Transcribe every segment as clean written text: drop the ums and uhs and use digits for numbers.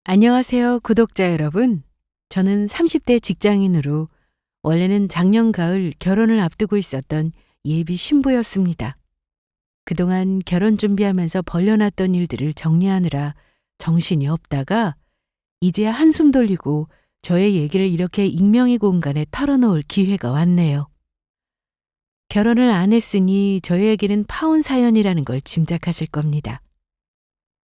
안녕하세요, 구독자 여러분. 저는 30대 직장인으로 원래는 작년 가을 결혼을 앞두고 있었던 예비 신부였습니다. 그동안 결혼 준비하면서 벌려놨던 일들을 정리하느라 정신이 없다가 이제야 한숨 돌리고 저의 얘기를 이렇게 익명의 공간에 털어놓을 기회가 왔네요. 결혼을 안 했으니 저에게는 파혼 사연이라는 걸 짐작하실 겁니다.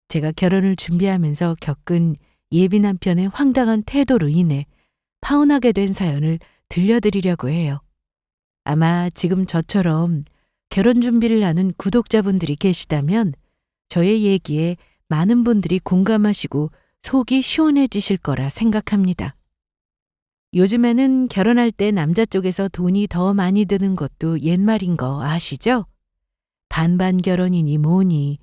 제가 결혼을 준비하면서 겪은 예비 남편의 황당한 태도로 인해 파혼하게 된 사연을 들려드리려고 해요. 아마 지금 저처럼 결혼 준비를 하는 구독자분들이 계시다면 저의 얘기에 많은 분들이 공감하시고 속이 시원해지실 거라 생각합니다. 요즘에는 결혼할 때 남자 쪽에서 돈이 더 많이 드는 것도 옛말인 거 아시죠? 반반 결혼이니 뭐니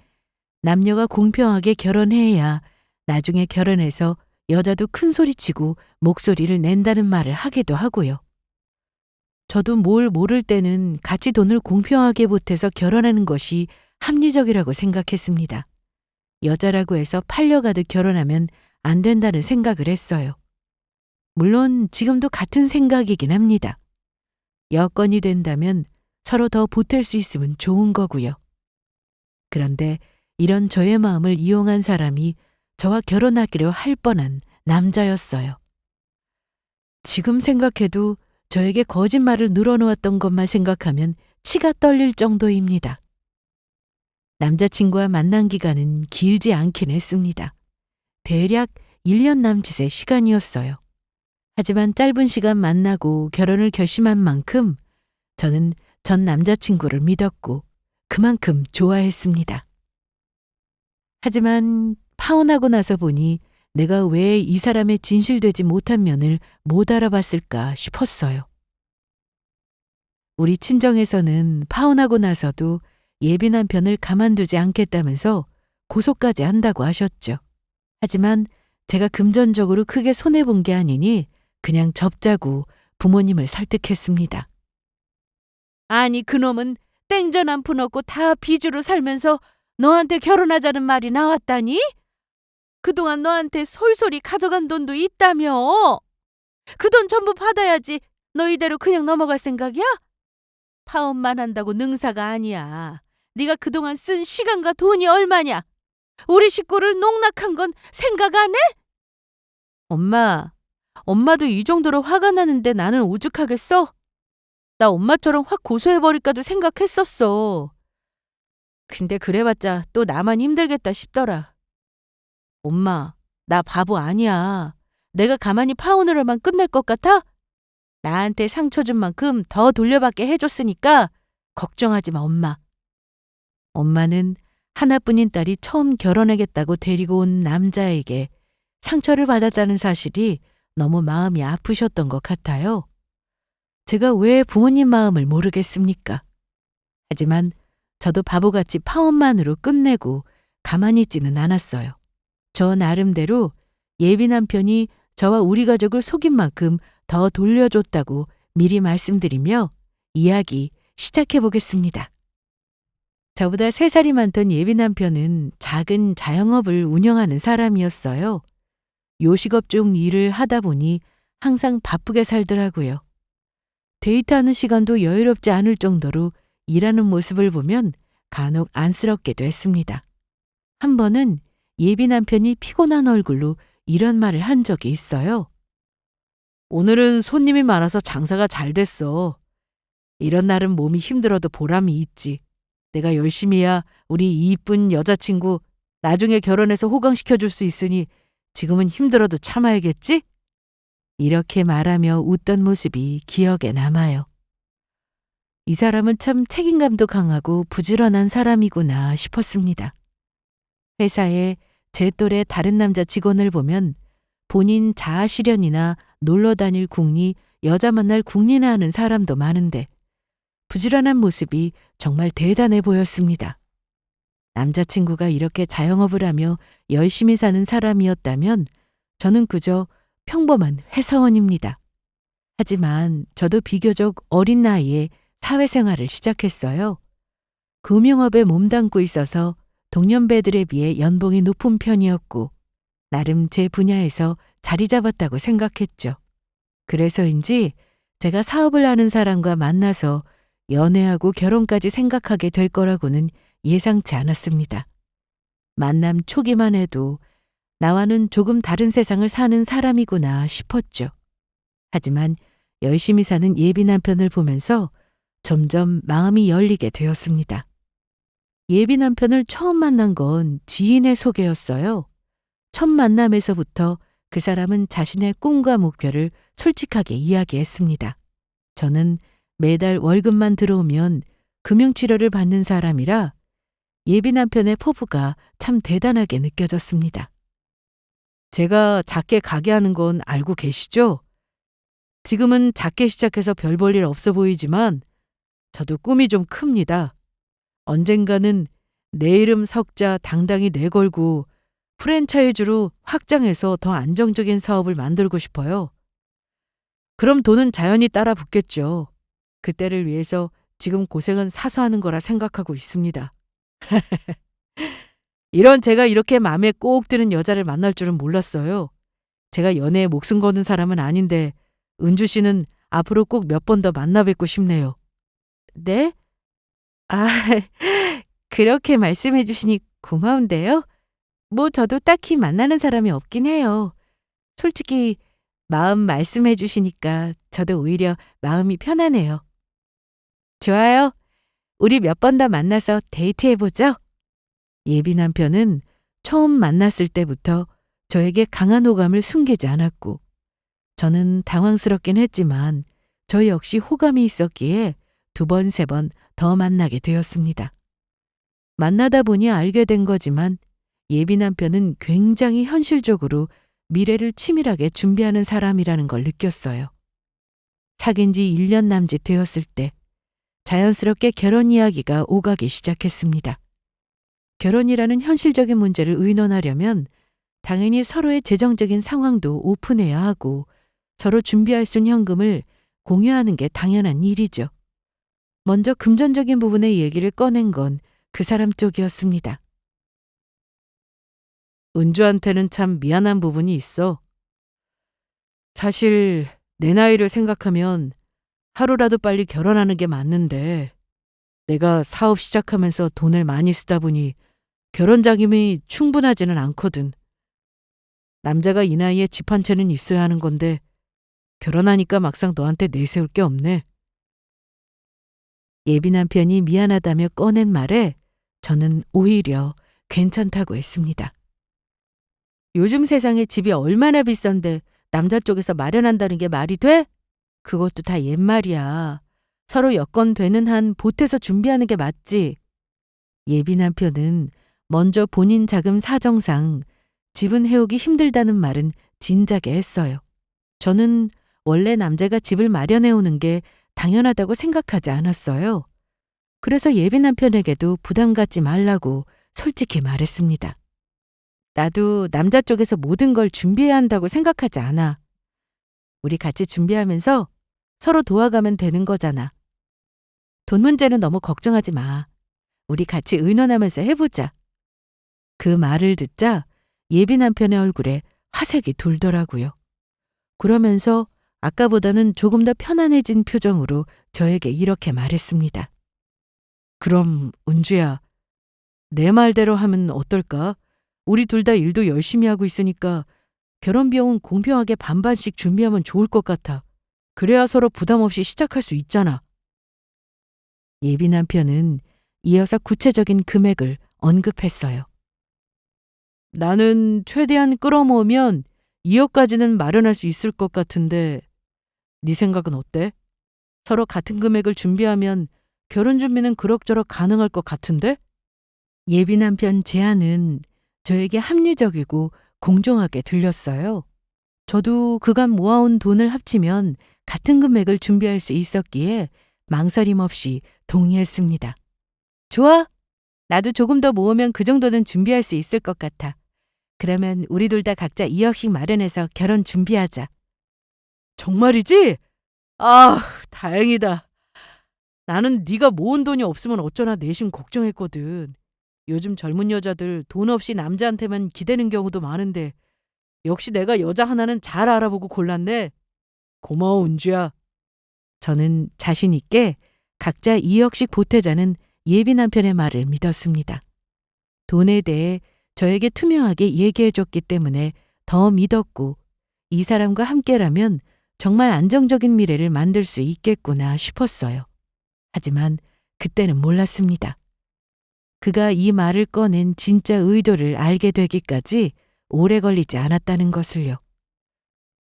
남녀가 공평하게 결혼해야 나중에 결혼해서 여자도 큰 소리치고 목소리를 낸다는 말을 하기도 하고요. 저도 뭘 모를 때는 같이 돈을 공평하게 보태서 결혼하는 것이 합리적이라고 생각했습니다. 여자라고 해서 팔려가듯 결혼하면 안 된다는 생각을 했어요. 물론 지금도 같은 생각이긴 합니다. 여건이 된다면 서로 더 보탤 수 있으면 좋은 거고요. 그런데 이런 저의 마음을 이용한 사람이 저와 결혼하기로 할 뻔한 남자였어요. 지금 생각해도 저에게 거짓말을 늘어놓았던 것만 생각하면 치가 떨릴 정도입니다. 남자친구와 만난 기간은 길지 않긴 했습니다. 대략 1년 남짓의 시간이었어요. 하지만 짧은 시간 만나고 결혼을 결심한 만큼 저는 전 남자친구를 믿었고 그만큼 좋아했습니다. 하지만 파혼하고 나서 보니 내가 왜 이 사람의 진실되지 못한 면을 못 알아봤을까 싶었어요. 우리 친정에서는 파혼하고 나서도 예비 남편을 가만두지 않겠다면서 고소까지 한다고 하셨죠. 하지만 제가 금전적으로 크게 손해본 게 아니니 그냥 접자고 부모님을 설득했습니다. 아니 그놈은 땡전 한 푼 없고 다 빚으로 살면서 너한테 결혼하자는 말이 나왔다니? 그동안 너한테 솔솔이 가져간 돈도 있다며. 그 돈 전부 받아야지 너 이대로 그냥 넘어갈 생각이야? 파혼만 한다고 능사가 아니야. 네가 그동안 쓴 시간과 돈이 얼마냐? 우리 식구를 농락한 건 생각 안 해? 엄마도 이 정도로 화가 나는데 나는 오죽하겠어? 나 엄마처럼 확 고소해버릴까도 생각했었어. 근데 그래봤자 또 나만 힘들겠다 싶더라. 엄마, 나 바보 아니야. 내가 가만히 파혼으로만 끝날 것 같아? 나한테 상처 준 만큼 더 돌려받게 해줬으니까 걱정하지 마, 엄마. 엄마는 하나뿐인 딸이 처음 결혼하겠다고 데리고 온 남자에게 상처를 받았다는 사실이 너무 마음이 아프셨던 것 같아요. 제가 왜 부모님 마음을 모르겠습니까? 하지만 저도 바보같이 파혼만으로 끝내고 가만히 있지는 않았어요. 저 나름대로 예비 남편이 저와 우리 가족을 속인 만큼 더 돌려줬다고 미리 말씀드리며 이야기 시작해 보겠습니다. 저보다 3살이 많던 예비 남편은 작은 자영업을 운영하는 사람이었어요. 요식업종 일을 하다 보니 항상 바쁘게 살더라고요. 데이트하는 시간도 여유롭지 않을 정도로 일하는 모습을 보면 간혹 안쓰럽기도 했습니다. 한 번은 예비 남편이 피곤한 얼굴로 이런 말을 한 적이 있어요. 오늘은 손님이 많아서 장사가 잘 됐어. 이런 날은 몸이 힘들어도 보람이 있지. 내가 열심히 해야 우리 이쁜 여자친구 나중에 결혼해서 호강시켜줄 수 있으니 지금은 힘들어도 참아야겠지? 이렇게 말하며 웃던 모습이 기억에 남아요. 이 사람은 참 책임감도 강하고 부지런한 사람이구나 싶었습니다. 회사에 제 또래 다른 남자 직원을 보면 본인 자아 실현이나 놀러 다닐 궁리, 여자 만날 궁리나 하는 사람도 많은데 부지런한 모습이 정말 대단해 보였습니다. 남자친구가 이렇게 자영업을 하며 열심히 사는 사람이었다면 저는 그저 평범한 회사원입니다. 하지만 저도 비교적 어린 나이에 사회생활을 시작했어요. 금융업에 몸담고 있어서 동년배들에 비해 연봉이 높은 편이었고 나름 제 분야에서 자리 잡았다고 생각했죠. 그래서인지 제가 사업을 하는 사람과 만나서 연애하고 결혼까지 생각하게 될 거라고는 예상치 않았습니다. 만남 초기만 해도 나와는 조금 다른 세상을 사는 사람이구나 싶었죠. 하지만 열심히 사는 예비 남편을 보면서 점점 마음이 열리게 되었습니다. 예비 남편을 처음 만난 건 지인의 소개였어요. 첫 만남에서부터 그 사람은 자신의 꿈과 목표를 솔직하게 이야기했습니다. 저는 매달 월급만 들어오면 금융치료를 받는 사람이라 예비 남편의 포부가 참 대단하게 느껴졌습니다. 제가 작게 가게 하는 건 알고 계시죠? 지금은 작게 시작해서 별 볼 일 없어 보이지만 저도 꿈이 좀 큽니다. 언젠가는 내 이름 석자 당당히 내걸고 프랜차이즈로 확장해서 더 안정적인 사업을 만들고 싶어요. 그럼 돈은 자연히 따라 붙겠죠. 그때를 위해서 지금 고생은 사서 하는 거라 생각하고 있습니다. 이런 제가 이렇게 마음에 꼭 드는 여자를 만날 줄은 몰랐어요. 제가 연애에 목숨 거는 사람은 아닌데 은주 씨는 앞으로 꼭 몇 번 더 만나 뵙고 싶네요. 네? 아, 그렇게 말씀해 주시니 고마운데요. 뭐 저도 딱히 만나는 사람이 없긴 해요. 솔직히 마음 말씀해 주시니까 저도 오히려 마음이 편하네요. 좋아요. 우리 몇 번 더 만나서 데이트해 보죠. 예비 남편은 처음 만났을 때부터 저에게 강한 호감을 숨기지 않았고 저는 당황스럽긴 했지만 저 역시 호감이 있었기에 두 번, 세 번 더 만나게 되었습니다. 만나다 보니 알게 된 거지만 예비 남편은 굉장히 현실적으로 미래를 치밀하게 준비하는 사람이라는 걸 느꼈어요. 사귄 지 1년 남짓 되었을 때 자연스럽게 결혼 이야기가 오가기 시작했습니다. 결혼이라는 현실적인 문제를 의논하려면 당연히 서로의 재정적인 상황도 오픈해야 하고 서로 준비할 수 있는 현금을 공유하는 게 당연한 일이죠. 먼저 금전적인 부분의 얘기를 꺼낸 건 그 사람 쪽이었습니다. 은주한테는 참 미안한 부분이 있어. 사실 내 나이를 생각하면 하루라도 빨리 결혼하는 게 맞는데 내가 사업 시작하면서 돈을 많이 쓰다 보니 결혼 자금이 충분하지는 않거든. 남자가 이 나이에 집 한 채는 있어야 하는 건데 결혼하니까 막상 너한테 내세울 게 없네. 예비 남편이 미안하다며 꺼낸 말에 저는 오히려 괜찮다고 했습니다. 요즘 세상에 집이 얼마나 비싼데 남자 쪽에서 마련한다는 게 말이 돼? 그것도 다 옛말이야. 서로 여건 되는 한 보태서 준비하는 게 맞지. 예비 남편은 먼저 본인 자금 사정상 집은 해오기 힘들다는 말은 진작에 했어요. 저는 원래 남자가 집을 마련해 오는 게 당연하다고 생각하지 않았어요. 그래서 예비 남편에게도 부담 갖지 말라고 솔직히 말했습니다. 나도 남자 쪽에서 모든 걸 준비해야 한다고 생각하지 않아. 우리 같이 준비하면서 서로 도와가면 되는 거잖아. 돈 문제는 너무 걱정하지 마. 우리 같이 의논하면서 해보자. 그 말을 듣자 예비 남편의 얼굴에 화색이 돌더라고요. 그러면서 아까보다는 조금 더 편안해진 표정으로 저에게 이렇게 말했습니다. 그럼 은주야, 내 말대로 하면 어떨까? 우리 둘 다 일도 열심히 하고 있으니까 결혼 비용은 공평하게 반반씩 준비하면 좋을 것 같아. 그래야 서로 부담 없이 시작할 수 있잖아. 예비 남편은 이어서 구체적인 금액을 언급했어요. 나는 최대한 끌어모으면 2억까지는 마련할 수 있을 것 같은데 네 생각은 어때? 서로 같은 금액을 준비하면 결혼 준비는 그럭저럭 가능할 것 같은데? 예비 남편 제안은 저에게 합리적이고 공정하게 들렸어요. 저도 그간 모아온 돈을 합치면 같은 금액을 준비할 수 있었기에 망설임 없이 동의했습니다. 좋아. 나도 조금 더 모으면 그 정도는 준비할 수 있을 것 같아. 그러면 우리 둘 다 각자 2억씩 마련해서 결혼 준비하자. 정말이지? 아, 다행이다. 나는 네가 모은 돈이 없으면 어쩌나 내심 걱정했거든. 요즘 젊은 여자들 돈 없이 남자한테만 기대는 경우도 많은데 역시 내가 여자 하나는 잘 알아보고 골랐네. 고마워, 은주야. 저는 자신 있게 각자 2억씩 보태자는 예비 남편의 말을 믿었습니다. 돈에 대해 저에게 투명하게 얘기해 줬기 때문에 더 믿었고 이 사람과 함께라면 정말 안정적인 미래를 만들 수 있겠구나 싶었어요. 하지만 그때는 몰랐습니다. 그가 이 말을 꺼낸 진짜 의도를 알게 되기까지 오래 걸리지 않았다는 것을요.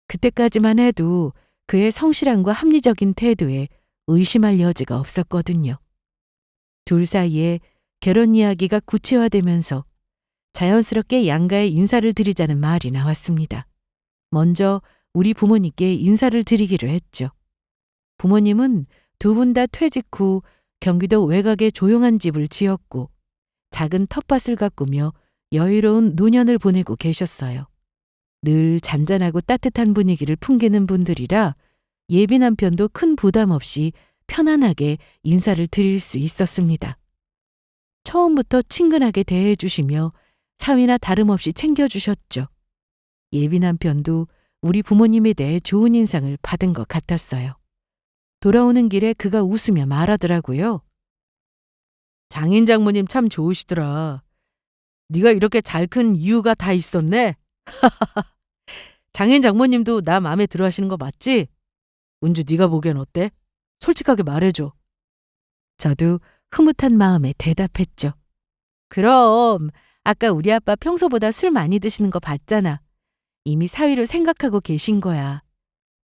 그때까지만 해도 그의 성실함과 합리적인 태도에 의심할 여지가 없었거든요. 둘 사이에 결혼 이야기가 구체화되면서 자연스럽게 양가에 인사를 드리자는 말이 나왔습니다. 먼저 우리 부모님께 인사를 드리기로 했죠. 부모님은 두 분 다 퇴직 후 경기도 외곽에 조용한 집을 지었고 작은 텃밭을 가꾸며 여유로운 노년을 보내고 계셨어요. 늘 잔잔하고 따뜻한 분위기를 풍기는 분들이라 예비 남편도 큰 부담 없이 편안하게 인사를 드릴 수 있었습니다. 처음부터 친근하게 대해 주시며 사위나 다름없이 챙겨주셨죠. 예비 남편도 우리 부모님에 대해 좋은 인상을 받은 것 같았어요. 돌아오는 길에 그가 웃으며 말하더라고요. 장인 장모님 참 좋으시더라. 네가 이렇게 잘 큰 이유가 다 있었네. 장인 장모님도 나 마음에 들어 하시는 거 맞지? 은주 네가 보기엔 어때? 솔직하게 말해줘. 저도 흐뭇한 마음에 대답했죠. 그럼 아까 우리 아빠 평소보다 술 많이 드시는 거 봤잖아. 이미 사위로 생각하고 계신 거야.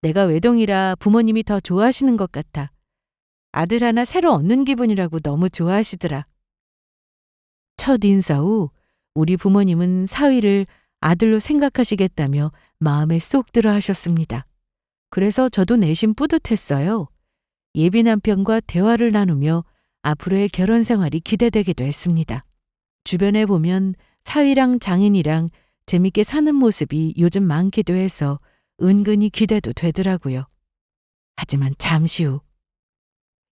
내가 외동이라 부모님이 더 좋아하시는 것 같아. 아들 하나 새로 얻는 기분이라고 너무 좋아하시더라. 첫 인사 후 우리 부모님은 사위를 아들로 생각하시겠다며 마음에 쏙 들어 하셨습니다. 그래서 저도 내심 뿌듯했어요. 예비 남편과 대화를 나누며 앞으로의 결혼 생활이 기대되기도 했습니다. 주변에 보면 사위랑 장인이랑 재밌게 사는 모습이 요즘 많기도 해서 은근히 기대도 되더라고요. 하지만 잠시 후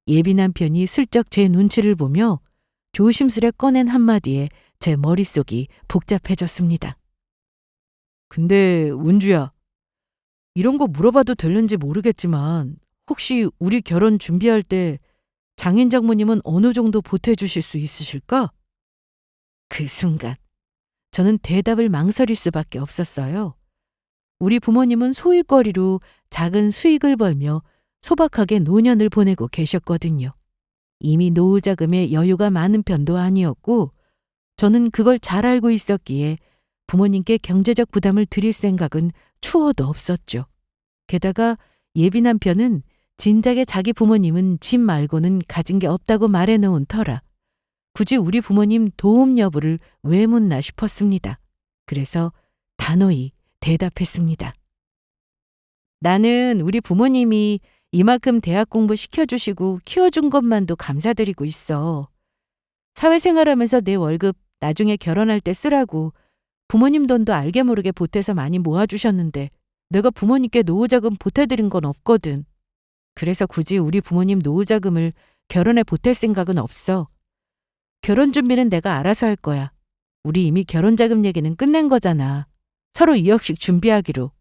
예비 남편이 슬쩍 제 눈치를 보며 조심스레 꺼낸 한마디에 제 머릿속이 복잡해졌습니다. 근데 은주야, 이런 거 물어봐도 될는지 모르겠지만 혹시 우리 결혼 준비할 때 장인 장모님은 어느 정도 보태주실 수 있으실까? 그 순간 저는 대답을 망설일 수밖에 없었어요. 우리 부모님은 소일거리로 작은 수익을 벌며 소박하게 노년을 보내고 계셨거든요. 이미 노후 자금에 여유가 많은 편도 아니었고 저는 그걸 잘 알고 있었기에 부모님께 경제적 부담을 드릴 생각은 추호도 없었죠. 게다가 예비 남편은 진작에 자기 부모님은 집 말고는 가진 게 없다고 말해놓은 터라 굳이 우리 부모님 도움 여부를 왜 묻나 싶었습니다. 그래서 단호히 대답했습니다. 나는 우리 부모님이 이만큼 대학 공부 시켜주시고 키워준 것만도 감사드리고 있어. 사회생활하면서 내 월급 나중에 결혼할 때 쓰라고 부모님 돈도 알게 모르게 보태서 많이 모아주셨는데 내가 부모님께 노후자금 보태드린 건 없거든. 그래서 굳이 우리 부모님 노후자금을 결혼에 보탤 생각은 없어. 결혼 준비는 내가 알아서 할 거야. 우리 이미 결혼자금 얘기는 끝낸 거잖아. 서로 2억씩 준비하기로.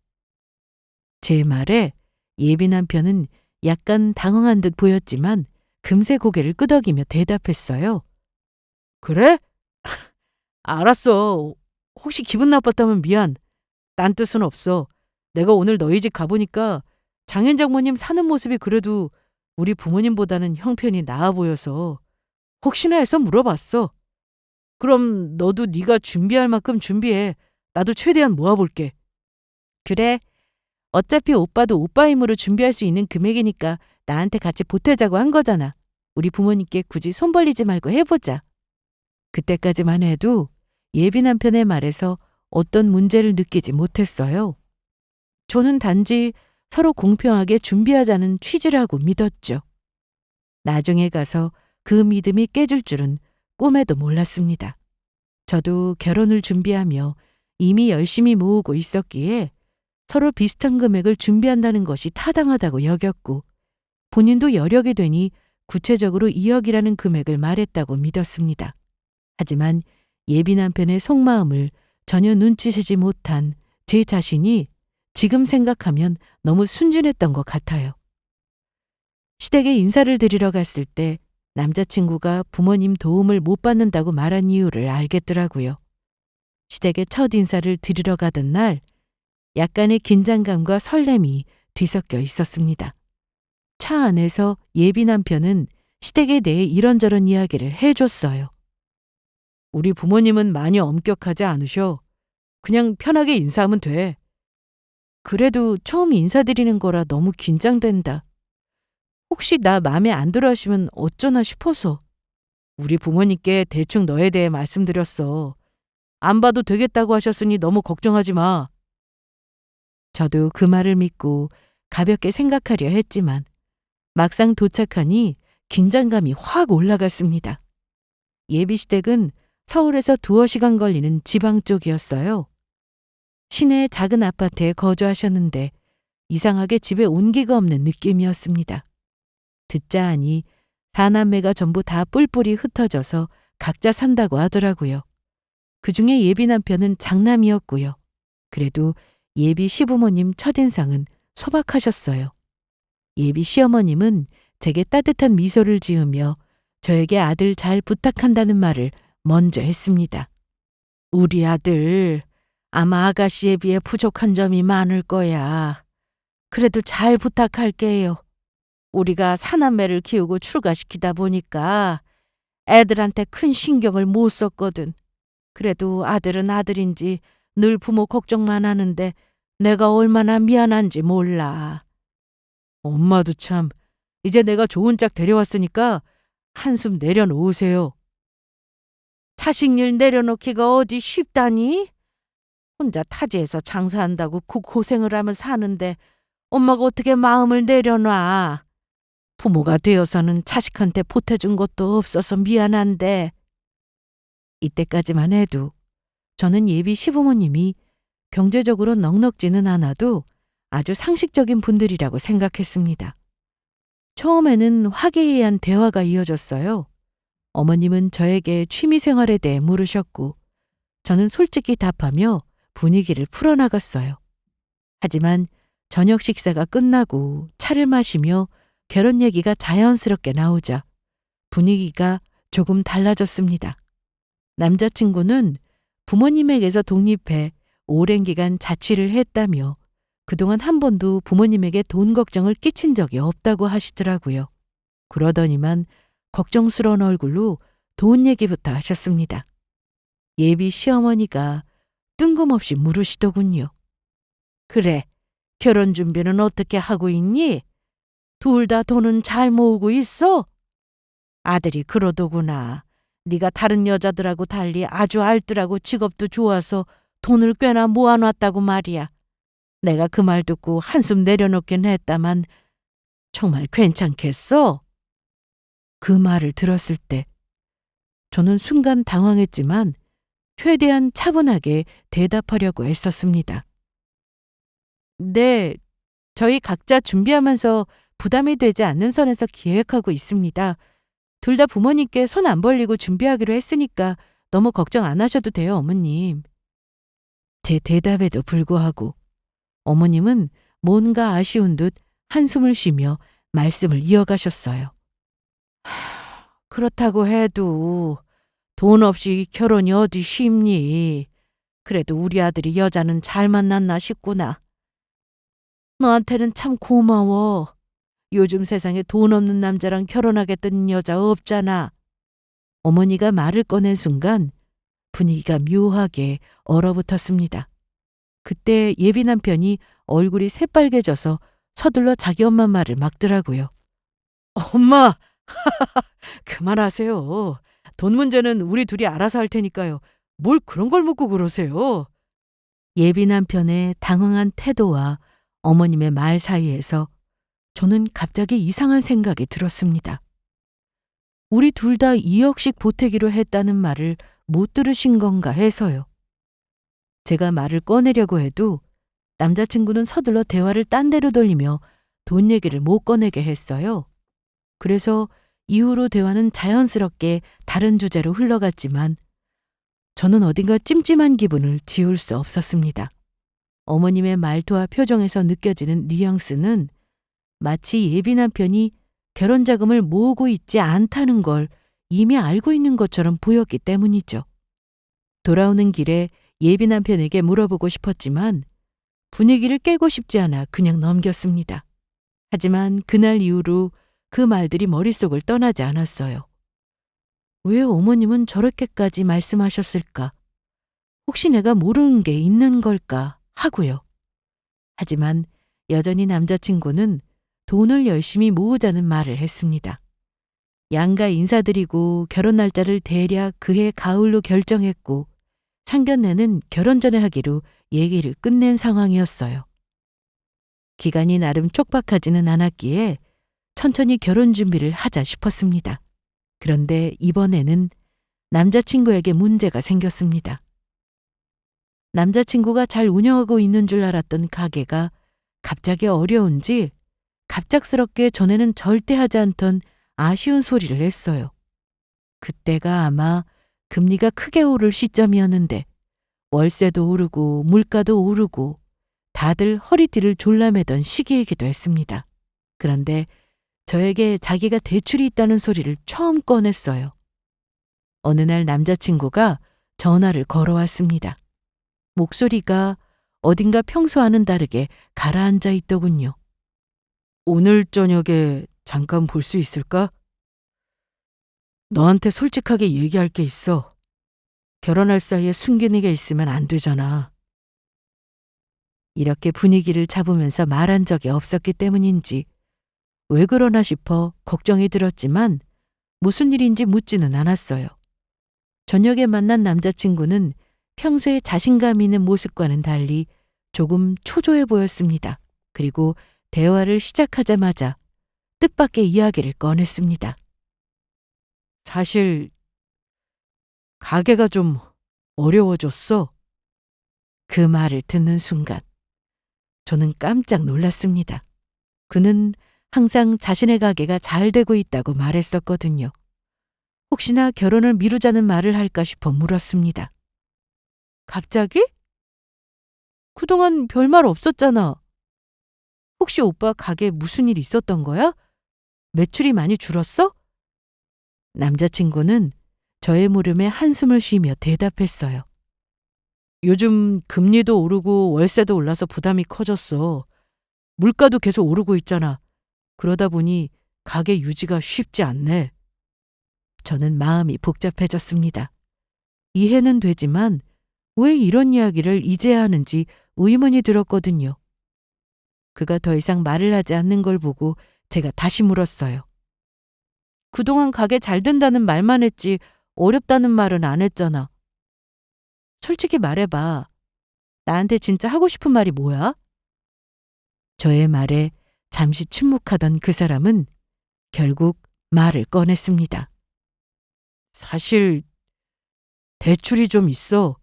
제 말에 예비 남편은 약간 당황한 듯 보였지만 금세 고개를 끄덕이며 대답했어요. 그래? 알았어. 혹시 기분 나빴다면 미안. 딴 뜻은 없어. 내가 오늘 너희 집 가보니까 장인 장모님 사는 모습이 그래도 우리 부모님보다는 형편이 나아 보여서 혹시나 해서 물어봤어. 그럼 너도 네가 준비할 만큼 준비해. 나도 최대한 모아볼게. 그래. 어차피 오빠도 오빠 힘으로 준비할 수 있는 금액이니까 나한테 같이 보태자고 한 거잖아. 우리 부모님께 굳이 손 벌리지 말고 해보자. 그때까지만 해도 예비 남편의 말에서 어떤 문제를 느끼지 못했어요. 저는 단지 서로 공평하게 준비하자는 취지라고 믿었죠. 나중에 가서 그 믿음이 깨질 줄은 꿈에도 몰랐습니다. 저도 결혼을 준비하며 이미 열심히 모으고 있었기에 서로 비슷한 금액을 준비한다는 것이 타당하다고 여겼고 본인도 여력이 되니 구체적으로 2억이라는 금액을 말했다고 믿었습니다. 하지만 예비 남편의 속마음을 전혀 눈치채지 못한 제 자신이 지금 생각하면 너무 순진했던 것 같아요. 시댁에 인사를 드리러 갔을 때 남자친구가 부모님 도움을 못 받는다고 말한 이유를 알겠더라고요. 시댁에 첫 인사를 드리러 가던 날 약간의 긴장감과 설렘이 뒤섞여 있었습니다. 차 안에서 예비 남편은 시댁에 대해 이런저런 이야기를 해줬어요. 우리 부모님은 많이 엄격하지 않으셔. 그냥 편하게 인사하면 돼. 그래도 처음 인사드리는 거라 너무 긴장된다. 혹시 나 마음에 안 들어 하시면 어쩌나 싶어서. 우리 부모님께 대충 너에 대해 말씀드렸어. 안 봐도 되겠다고 하셨으니 너무 걱정하지 마. 저도 그 말을 믿고 가볍게 생각하려 했지만 막상 도착하니 긴장감이 확 올라갔습니다. 예비 시댁은 서울에서 2~5시간 걸리는 지방 쪽이었어요. 시내 작은 아파트에 거주하셨는데 이상하게 집에 온기가 없는 느낌이었습니다. 듣자 하니 4남매가 전부 다 뿔뿔이 흩어져서 각자 산다고 하더라고요. 그중에 예비 남편은 장남이었고요. 그래도 예비 시부모님 첫인상은 소박하셨어요. 예비 시어머님은 제게 따뜻한 미소를 지으며 저에게 아들 잘 부탁한다는 말을 먼저 했습니다. 우리 아들 아마 아가씨에 비해 부족한 점이 많을 거야. 그래도 잘 부탁할게요. 우리가 사남매를 키우고 출가시키다 보니까 애들한테 큰 신경을 못 썼거든. 그래도 아들은 아들인지 늘 부모 걱정만 하는데 내가 얼마나 미안한지 몰라. 엄마도 참, 이제 내가 좋은 짝 데려왔으니까 한숨 내려놓으세요. 자식일 내려놓기가 어디 쉽다니? 혼자 타지에서 장사한다고 고생을 하며 사는데 엄마가 어떻게 마음을 내려놔. 부모가 되어서는 자식한테 보태준 것도 없어서 미안한데. 이때까지만 해도 저는 예비 시부모님이 경제적으로 넉넉지는 않아도 아주 상식적인 분들이라고 생각했습니다. 처음에는 화기애애한 대화가 이어졌어요. 어머님은 저에게 취미생활에 대해 물으셨고 저는 솔직히 답하며 분위기를 풀어나갔어요. 하지만 저녁 식사가 끝나고 차를 마시며 결혼 얘기가 자연스럽게 나오자 분위기가 조금 달라졌습니다. 남자친구는 부모님에게서 독립해 오랜 기간 자취를 했다며 그동안 한 번도 부모님에게 돈 걱정을 끼친 적이 없다고 하시더라고요. 그러더니만 걱정스러운 얼굴로 돈 얘기부터 하셨습니다. 예비 시어머니가 뜬금없이 물으시더군요. 그래, 결혼 준비는 어떻게 하고 있니? 둘 다 돈은 잘 모으고 있어? 아들이 그러더구나. 네가 다른 여자들하고 달리 아주 알뜰하고 직업도 좋아서 돈을 꽤나 모아놨다고 말이야. 내가 그 말 듣고 한숨 내려놓긴 했다만 정말 괜찮겠어? 그 말을 들었을 때 저는 순간 당황했지만 최대한 차분하게 대답하려고 애썼습니다. 네, 저희 각자 준비하면서 부담이 되지 않는 선에서 기획하고 있습니다. 둘 다 부모님께 손 안 벌리고 준비하기로 했으니까 너무 걱정 안 하셔도 돼요, 어머님. 제 대답에도 불구하고 어머님은 뭔가 아쉬운 듯 한숨을 쉬며 말씀을 이어가셨어요. 그렇다고 해도 돈 없이 결혼이 어디 쉽니? 그래도 우리 아들이 여자는 잘 만났나 싶구나. 너한테는 참 고마워. 요즘 세상에 돈 없는 남자랑 결혼하겠다는 여자 없잖아. 어머니가 말을 꺼낸 순간 분위기가 묘하게 얼어붙었습니다. 그때 예비 남편이 얼굴이 새빨개져서 서둘러 자기 엄마 말을 막더라고요. 엄마! 그만하세요. 돈 문제는 우리 둘이 알아서 할 테니까요. 뭘 그런 걸 묻고 그러세요? 예비 남편의 당황한 태도와 어머님의 말 사이에서 저는 갑자기 이상한 생각이 들었습니다. 우리 둘 다 2억씩 보태기로 했다는 말을 못 들으신 건가 해서요. 제가 말을 꺼내려고 해도 남자친구는 서둘러 대화를 딴 데로 돌리며 돈 얘기를 못 꺼내게 했어요. 그래서 이후로 대화는 자연스럽게 다른 주제로 흘러갔지만 저는 어딘가 찜찜한 기분을 지울 수 없었습니다. 어머님의 말투와 표정에서 느껴지는 뉘앙스는 마치 예비 남편이 결혼 자금을 모으고 있지 않다는 걸 이미 알고 있는 것처럼 보였기 때문이죠. 돌아오는 길에 예비 남편에게 물어보고 싶었지만 분위기를 깨고 싶지 않아 그냥 넘겼습니다. 하지만 그날 이후로 그 말들이 머릿속을 떠나지 않았어요. 왜 어머님은 저렇게까지 말씀하셨을까? 혹시 내가 모르는 게 있는 걸까? 하고요. 하지만 여전히 남자친구는 돈을 열심히 모으자는 말을 했습니다. 양가 인사드리고 결혼 날짜를 대략 그해 가을로 결정했고 상견례는 결혼 전에 하기로 얘기를 끝낸 상황이었어요. 기간이 나름 촉박하지는 않았기에 천천히 결혼 준비를 하자 싶었습니다. 그런데 이번에는 남자친구에게 문제가 생겼습니다. 남자친구가 잘 운영하고 있는 줄 알았던 가게가 갑자기 어려운지 갑작스럽게 전에는 절대 하지 않던 아쉬운 소리를 했어요. 그때가 아마 금리가 크게 오를 시점이었는데 월세도 오르고 물가도 오르고 다들 허리띠를 졸라매던 시기이기도 했습니다. 그런데 저에게 자기가 대출이 있다는 소리를 처음 꺼냈어요. 어느 날 남자친구가 전화를 걸어왔습니다. 목소리가 어딘가 평소와는 다르게 가라앉아 있더군요. 오늘 저녁에 잠깐 볼 수 있을까? 너한테 솔직하게 얘기할 게 있어. 결혼할 사이에 숨기는 게 있으면 안 되잖아. 이렇게 분위기를 잡으면서 말한 적이 없었기 때문인지 왜 그러나 싶어 걱정이 들었지만 무슨 일인지 묻지는 않았어요. 저녁에 만난 남자친구는 평소에 자신감 있는 모습과는 달리 조금 초조해 보였습니다. 그리고 대화를 시작하자마자 뜻밖의 이야기를 꺼냈습니다. 사실 가게가 좀 어려워졌어. 그 말을 듣는 순간 저는 깜짝 놀랐습니다. 그는 항상 자신의 가게가 잘 되고 있다고 말했었거든요. 혹시나 결혼을 미루자는 말을 할까 싶어 물었습니다. 갑자기? 그동안 별말 없었잖아. 혹시 오빠 가게에 무슨 일 있었던 거야? 매출이 많이 줄었어? 남자친구는 저의 물음에 한숨을 쉬며 대답했어요. 요즘 금리도 오르고 월세도 올라서 부담이 커졌어. 물가도 계속 오르고 있잖아. 그러다 보니 가게 유지가 쉽지 않네. 저는 마음이 복잡해졌습니다. 이해는 되지만 왜 이런 이야기를 이제야 하는지 의문이 들었거든요. 그가 더 이상 말을 하지 않는 걸 보고 제가 다시 물었어요. 그동안 가게 잘 된다는 말만 했지 어렵다는 말은 안 했잖아. 솔직히 말해봐. 나한테 진짜 하고 싶은 말이 뭐야? 저의 말에 잠시 침묵하던 그 사람은 결국 말을 꺼냈습니다. 사실 대출이 좀 있어.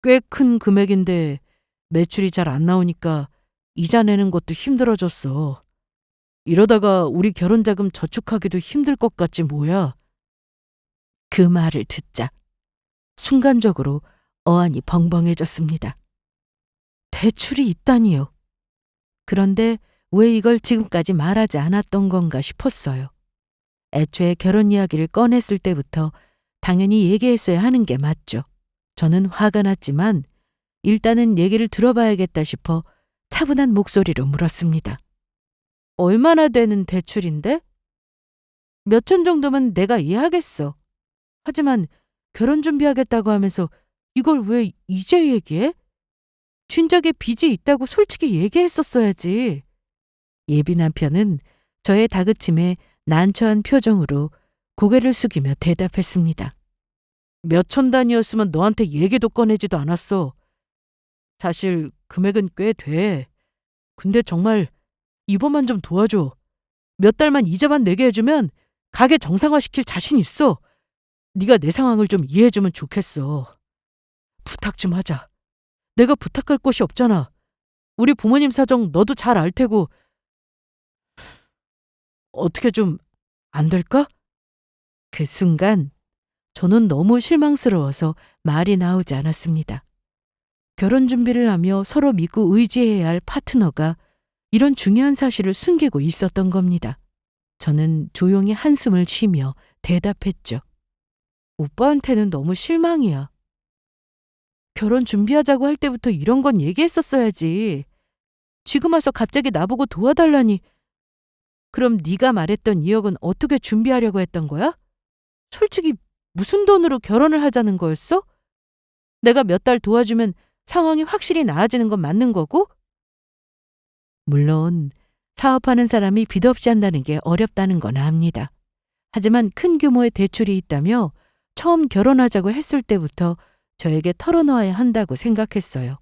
꽤 큰 금액인데 매출이 잘 안 나오니까 이자 내는 것도 힘들어졌어. 이러다가 우리 결혼 자금 저축하기도 힘들 것 같지 뭐야. 그 말을 듣자 순간적으로 어안이 벙벙해졌습니다. 대출이 있다니요. 그런데 왜 이걸 지금까지 말하지 않았던 건가 싶었어요. 애초에 결혼 이야기를 꺼냈을 때부터 당연히 얘기했어야 하는 게 맞죠. 저는 화가 났지만 일단은 얘기를 들어봐야겠다 싶어 차분한 목소리로 물었습니다. 얼마나 되는 대출인데? 몇천 정도면 내가 이해하겠어. 하지만 결혼 준비하겠다고 하면서 이걸 왜 이제 얘기해? 진작에 빚이 있다고 솔직히 얘기했었어야지. 예비 남편은 저의 다그침에 난처한 표정으로 고개를 숙이며 대답했습니다. 몇천 단위였으면 너한테 얘기도 꺼내지도 않았어. 사실 금액은 꽤 돼. 근데 정말 이번만 좀 도와줘. 몇 달만 이자만 내게 해주면 가게 정상화시킬 자신 있어. 네가 내 상황을 좀 이해해주면 좋겠어. 부탁 좀 하자. 내가 부탁할 곳이 없잖아. 우리 부모님 사정 너도 잘 알 테고. 어떻게 좀 안 될까? 그 순간 저는 너무 실망스러워서 말이 나오지 않았습니다. 결혼 준비를 하며 서로 믿고 의지해야 할 파트너가 이런 중요한 사실을 숨기고 있었던 겁니다. 저는 조용히 한숨을 쉬며 대답했죠. 오빠한테는 너무 실망이야. 결혼 준비하자고 할 때부터 이런 건 얘기했었어야지. 지금 와서 갑자기 나보고 도와달라니. 그럼 네가 말했던 2억은 어떻게 준비하려고 했던 거야? 솔직히 무슨 돈으로 결혼을 하자는 거였어? 내가 몇 달 도와주면 상황이 확실히 나아지는 건 맞는 거고? 물론 사업하는 사람이 빚 없이 한다는 게 어렵다는 건 압니다. 하지만 큰 규모의 대출이 있다며 처음 결혼하자고 했을 때부터 저에게 털어놓아야 한다고 생각했어요.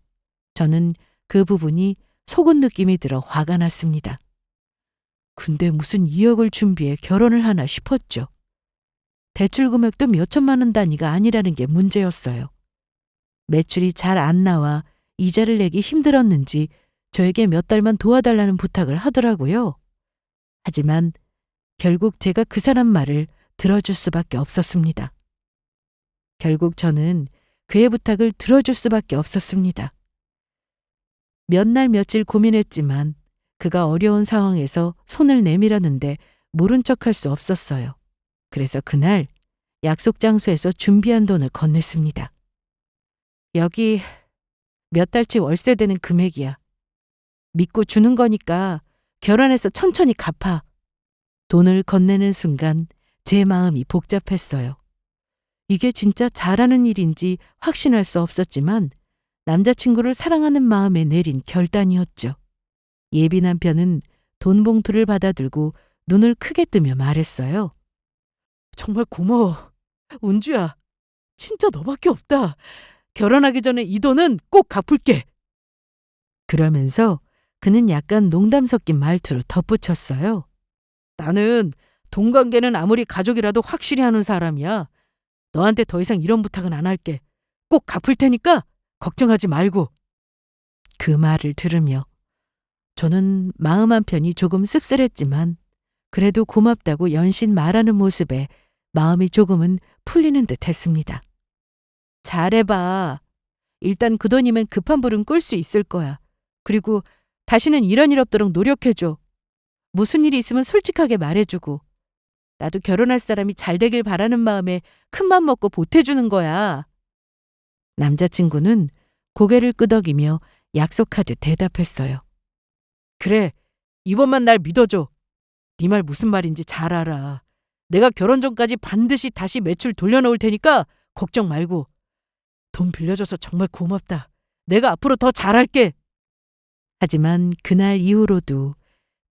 저는 그 부분이 속은 느낌이 들어 화가 났습니다. 근데 무슨 2억을 준비해 결혼을 하나 싶었죠. 대출 금액도 몇천만 원 단위가 아니라는 게 문제였어요. 매출이 잘 안 나와 이자를 내기 힘들었는지 저에게 몇 달만 도와달라는 부탁을 하더라고요. 하지만 결국 제가 그 사람 말을 들어줄 수밖에 없었습니다. 결국 저는 그의 부탁을 들어줄 수밖에 없었습니다. 몇 날 며칠 고민했지만 그가 어려운 상황에서 손을 내밀었는데 모른 척할 수 없었어요. 그래서 그날 약속 장소에서 준비한 돈을 건넸습니다. 여기 몇 달치 월세 되는 금액이야. 믿고 주는 거니까 결혼해서 천천히 갚아. 돈을 건네는 순간 제 마음이 복잡했어요. 이게 진짜 잘하는 일인지 확신할 수 없었지만 남자친구를 사랑하는 마음에 내린 결단이었죠. 예비 남편은 돈 봉투를 받아들고 눈을 크게 뜨며 말했어요. 정말 고마워. 운주야. 진짜 너밖에 없다. 결혼하기 전에 이 돈은 꼭 갚을게. 그러면서 그는 약간 농담 섞인 말투로 덧붙였어요. 나는 돈 관계는 아무리 가족이라도 확실히 하는 사람이야. 너한테 더 이상 이런 부탁은 안 할게. 꼭 갚을 테니까 걱정하지 말고. 그 말을 들으며 저는 마음 한편이 조금 씁쓸했지만 그래도 고맙다고 연신 말하는 모습에 마음이 조금은 풀리는 듯 했습니다. 잘해봐. 일단 그 돈이면 급한 불은 끌 수 있을 거야. 그리고 다시는 이런 일 없도록 노력해줘. 무슨 일이 있으면 솔직하게 말해주고. 나도 결혼할 사람이 잘 되길 바라는 마음에 큰맘 먹고 보태주는 거야. 남자친구는 고개를 끄덕이며 약속하듯 대답했어요. 그래, 이번만 날 믿어줘. 네 말 무슨 말인지 잘 알아. 내가 결혼 전까지 반드시 다시 매출 돌려놓을 테니까 걱정 말고. 돈 빌려줘서 정말 고맙다. 내가 앞으로 더 잘할게. 하지만 그날 이후로도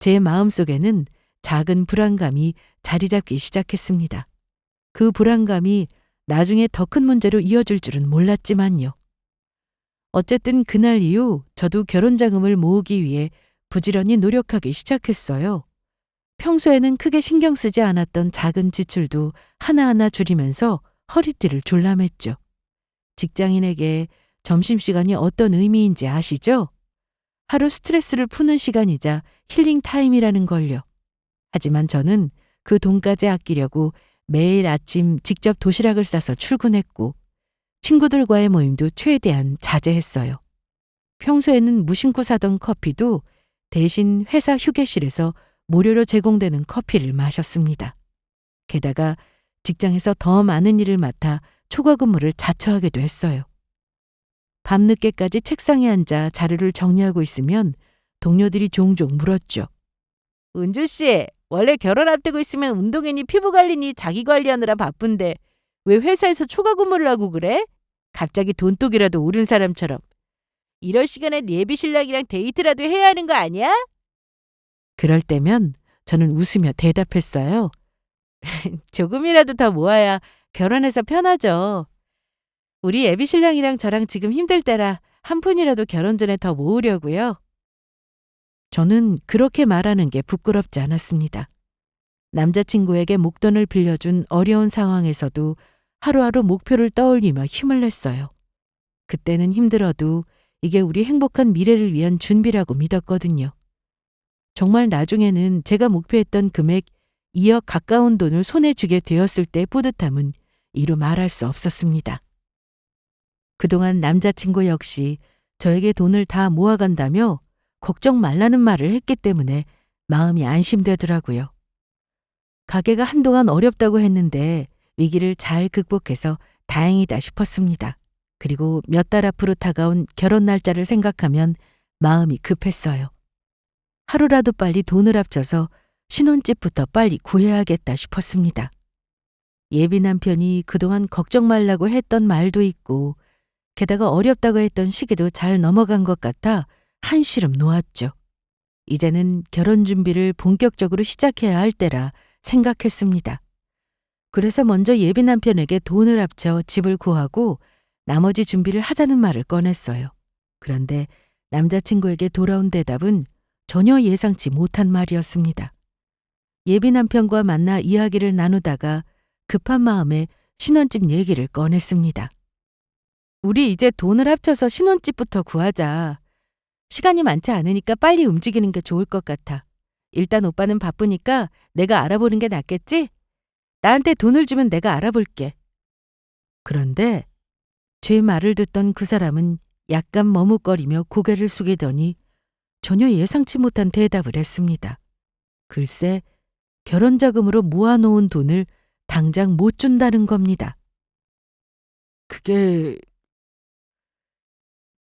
제 마음속에는 작은 불안감이 자리 잡기 시작했습니다. 그 불안감이 나중에 더 큰 문제로 이어질 줄은 몰랐지만요. 어쨌든 그날 이후 저도 결혼 자금을 모으기 위해 부지런히 노력하기 시작했어요. 평소에는 크게 신경 쓰지 않았던 작은 지출도 하나하나 줄이면서 허리띠를 졸라맸죠. 직장인에게 점심시간이 어떤 의미인지 아시죠? 하루 스트레스를 푸는 시간이자 힐링 타임이라는 걸요. 하지만 저는 그 돈까지 아끼려고 매일 아침 직접 도시락을 싸서 출근했고 친구들과의 모임도 최대한 자제했어요. 평소에는 무심코 사던 커피도 대신 회사 휴게실에서 무료로 제공되는 커피를 마셨습니다. 게다가 직장에서 더 많은 일을 맡아 초과 근무를 자처하기도 했어요. 밤늦게까지 책상에 앉아 자료를 정리하고 있으면 동료들이 종종 물었죠. 은주 씨, 원래 결혼 앞두고 있으면 운동이니 피부 관리니 자기 관리하느라 바쁜데 왜 회사에서 초과 근무를 하고 그래? 갑자기 돈독이라도 오른 사람처럼. 이럴 시간에 예비 신랑이랑 데이트라도 해야 하는 거 아니야? 그럴 때면 저는 웃으며 대답했어요. 조금이라도 더 모아야 결혼해서 편하죠. 우리 예비 신랑이랑 저랑 지금 힘들 때라 한 푼이라도 결혼 전에 더 모으려고요. 저는 그렇게 말하는 게 부끄럽지 않았습니다. 남자친구에게 목돈을 빌려준 어려운 상황에서도 하루하루 목표를 떠올리며 힘을 냈어요. 그때는 힘들어도 이게 우리 행복한 미래를 위한 준비라고 믿었거든요. 정말 나중에는 제가 목표했던 금액 2억 가까운 돈을 손에 쥐게 되었을 때 뿌듯함은 이루 말할 수 없었습니다. 그동안 남자친구 역시 저에게 돈을 다 모아간다며 걱정 말라는 말을 했기 때문에 마음이 안심되더라고요. 가게가 한동안 어렵다고 했는데 위기를 잘 극복해서 다행이다 싶었습니다. 그리고 몇 달 앞으로 다가온 결혼 날짜를 생각하면 마음이 급했어요. 하루라도 빨리 돈을 합쳐서 신혼집부터 빨리 구해야겠다 싶었습니다. 예비 남편이 그동안 걱정 말라고 했던 말도 있고 게다가 어렵다고 했던 시기도 잘 넘어간 것 같아 한시름 놓았죠. 이제는 결혼 준비를 본격적으로 시작해야 할 때라 생각했습니다. 그래서 먼저 예비 남편에게 돈을 합쳐 집을 구하고 나머지 준비를 하자는 말을 꺼냈어요. 그런데 남자친구에게 돌아온 대답은 전혀 예상치 못한 말이었습니다. 예비 남편과 만나 이야기를 나누다가 급한 마음에 신혼집 얘기를 꺼냈습니다. 우리 이제 돈을 합쳐서 신혼집부터 구하자. 시간이 많지 않으니까 빨리 움직이는 게 좋을 것 같아. 일단 오빠는 바쁘니까 내가 알아보는 게 낫겠지? 나한테 돈을 주면 내가 알아볼게. 그런데 제 말을 듣던 그 사람은 약간 머뭇거리며 고개를 숙이더니 전혀 예상치 못한 대답을 했습니다. 글쎄, 결혼 자금으로 모아놓은 돈을 당장 못 준다는 겁니다. 그게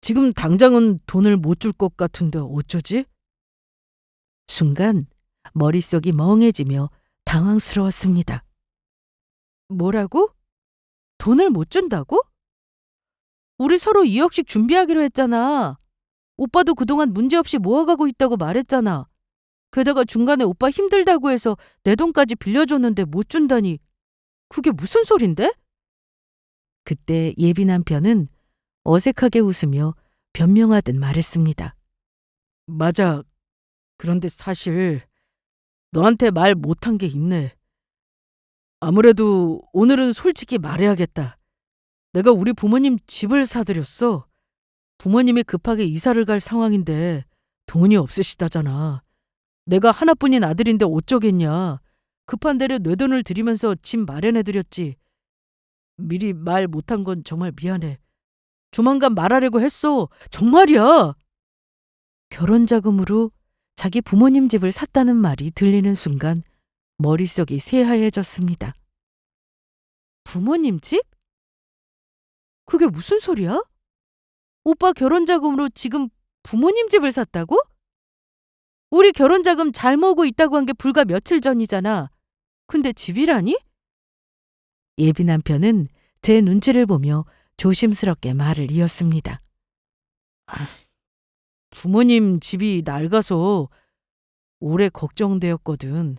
지금 당장은 돈을 못 줄 것 같은데 어쩌지? 순간 머릿속이 멍해지며 당황스러웠습니다. 뭐라고? 돈을 못 준다고? 우리 서로 2억씩 준비하기로 했잖아. 오빠도 그동안 문제없이 모아가고 있다고 말했잖아. 게다가 중간에 오빠 힘들다고 해서 내 돈까지 빌려줬는데 못 준다니. 그게 무슨 소린데? 그때 예비 남편은 어색하게 웃으며 변명하듯 말했습니다. 맞아. 그런데 사실 너한테 말 못한 게 있네. 아무래도 오늘은 솔직히 말해야겠다. 내가 우리 부모님 집을 사드렸어. 부모님이 급하게 이사를 갈 상황인데 돈이 없으시다잖아. 내가 하나뿐인 아들인데 어쩌겠냐. 급한 대로 내 돈을 들이면서 집 마련해드렸지. 미리 말 못한 건 정말 미안해. 조만간 말하려고 했어. 정말이야. 결혼 자금으로 자기 부모님 집을 샀다는 말이 들리는 순간 머릿속이 새하얘졌습니다. 부모님 집? 그게 무슨 소리야? 오빠 결혼 자금으로 지금 부모님 집을 샀다고? 우리 결혼 자금 잘 모으고 있다고 한 게 불과 며칠 전이잖아. 근데 집이라니? 예비 남편은 제 눈치를 보며 조심스럽게 말을 이었습니다. 부모님 집이 낡아서 오래 걱정되었거든.